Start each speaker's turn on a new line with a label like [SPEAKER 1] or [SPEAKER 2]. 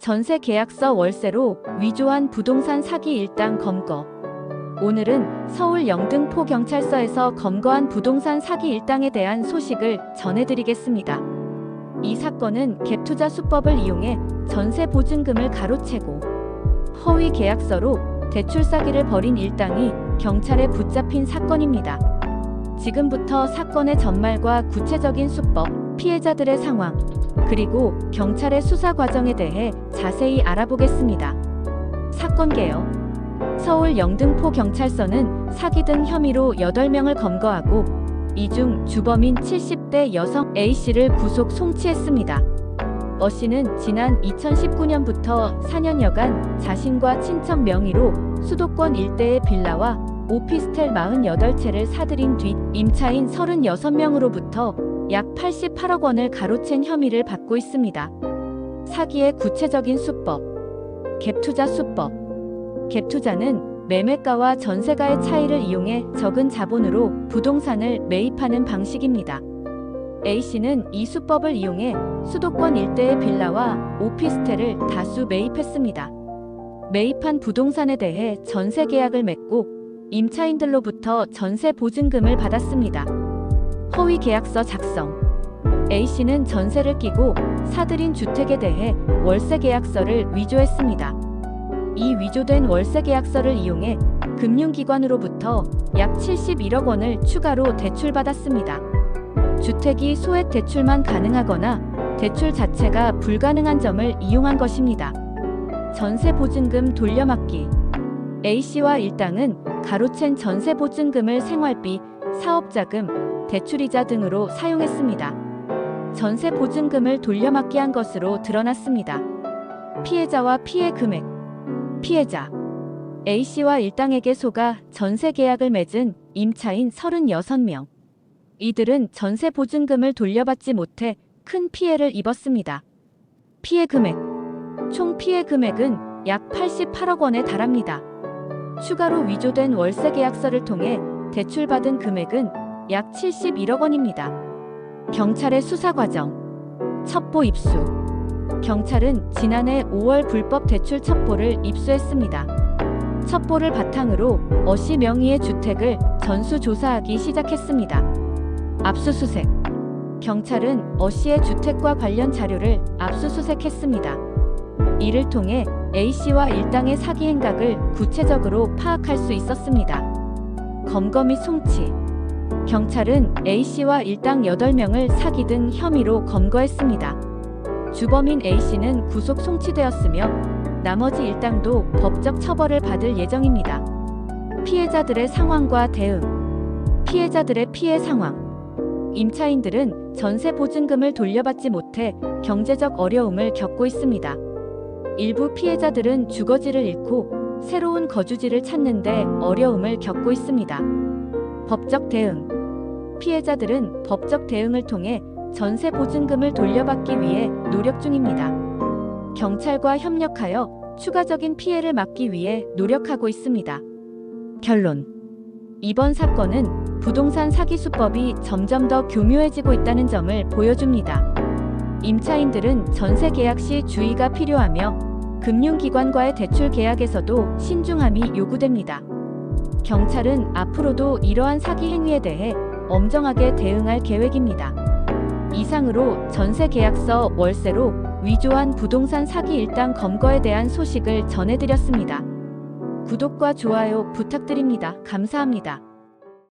[SPEAKER 1] 전세 계약서 월세로 위조한 부동산 사기 일당 검거. 오늘은 서울 영등포경찰서에서 검거한 부동산 사기 일당에 대한 소식을 전해드리겠습니다. 이 사건은 갭투자 수법을 이용해 전세 보증금을 가로채고 허위 계약서로 대출 사기를 벌인 일당이 경찰에 붙잡힌 사건입니다. 지금부터 사건의 전말과 구체적인 수법, 피해자들의 상황, 그리고 경찰의 수사 과정에 대해 자세히 알아보겠습니다. 사건 개요. 서울 영등포경찰서는 사기 등 혐의로 8명을 검거하고 이 중 주범인 70대 여성 A씨를 구속 송치했습니다. O'씨는 지난 2019년부터 4년여간 자신과 친척 명의로 수도권 일대의 빌라와 오피스텔 48채를 사들인 뒤 임차인 36명으로부터 약 88억 원을 가로챈 혐의를 받고 있습니다. 사기의 구체적인 수법. 갭투자 수법. 갭투자는 매매가와 전세가의 차이를 이용해 적은 자본으로 부동산을 매입하는 방식입니다. A씨는 이 수법을 이용해 수도권 일대의 빌라와 오피스텔을 다수 매입했습니다. 매입한 부동산에 대해 전세 계약을 맺고 임차인들로부터 전세 보증금을 받았습니다. 허위 계약서 작성. A씨는 전세를 끼고 사들인 주택에 대해 월세 계약서를 위조했습니다. 이 위조된 월세 계약서를 이용해 금융기관으로부터 약 71억 원을 추가로 대출받았습니다. 주택이 소액 대출만 가능하거나 대출 자체가 불가능한 점을 이용한 것입니다. 전세 보증금 돌려막기. A씨와 일당은 가로챈 전세 보증금을 생활비, 사업자금, 대출이자 등으로 사용했습니다. 전세 보증금을 돌려막기한 것으로 드러났습니다. 피해자와 피해 금액. 피해자 A씨와 일당에게 속아 전세 계약을 맺은 임차인 36명. 이들은 전세 보증금을 돌려받지 못해 큰 피해를 입었습니다. 피해 금액. 총 피해 금액은 약 88억 원에 달합니다. 추가로 위조된 월세 계약서를 통해 대출받은 금액은 약 71억 원입니다. 경찰의 수사 과정. 첩보 입수. 경찰은 지난해 5월 불법 대출 첩보를 입수했습니다. 첩보를 바탕으로 O'씨 명의의 주택을 전수조사하기 시작했습니다. 압수수색. 경찰은 O'씨의 주택과 관련 자료를 압수수색했습니다. 이를 통해 A씨와 일당의 사기 행각을 구체적으로 파악할 수 있었습니다. 검거 및 송치. 경찰은 A씨와 일당 8명을 사기 등 혐의로 검거했습니다. 주범인 A씨는 구속 송치되었으며 나머지 일당도 법적 처벌을 받을 예정입니다. 피해자들의 상황과 대응. 피해자들의 피해 상황. 임차인들은 전세 보증금을 돌려받지 못해 경제적 어려움을 겪고 있습니다. 일부 피해자들은 주거지를 잃고 새로운 거주지를 찾는 데 어려움을 겪고 있습니다. 법적 대응. 피해자들은 법적 대응을 통해 전세 보증금을 돌려받기 위해 노력 중입니다. 경찰과 협력하여 추가적인 피해를 막기 위해 노력하고 있습니다. 결론. 이번 사건은 부동산 사기 수법이 점점 더 교묘해지고 있다는 점을 보여줍니다. 임차인들은 전세 계약 시 주의가 필요하며 금융기관과의 대출 계약에서도 신중함이 요구됩니다. 경찰은 앞으로도 이러한 사기 행위에 대해 엄정하게 대응할 계획입니다. 이상으로 전세 계약서 월세로 위조한 부동산 사기 일당 검거에 대한 소식을 전해드렸습니다. 구독과 좋아요 부탁드립니다. 감사합니다.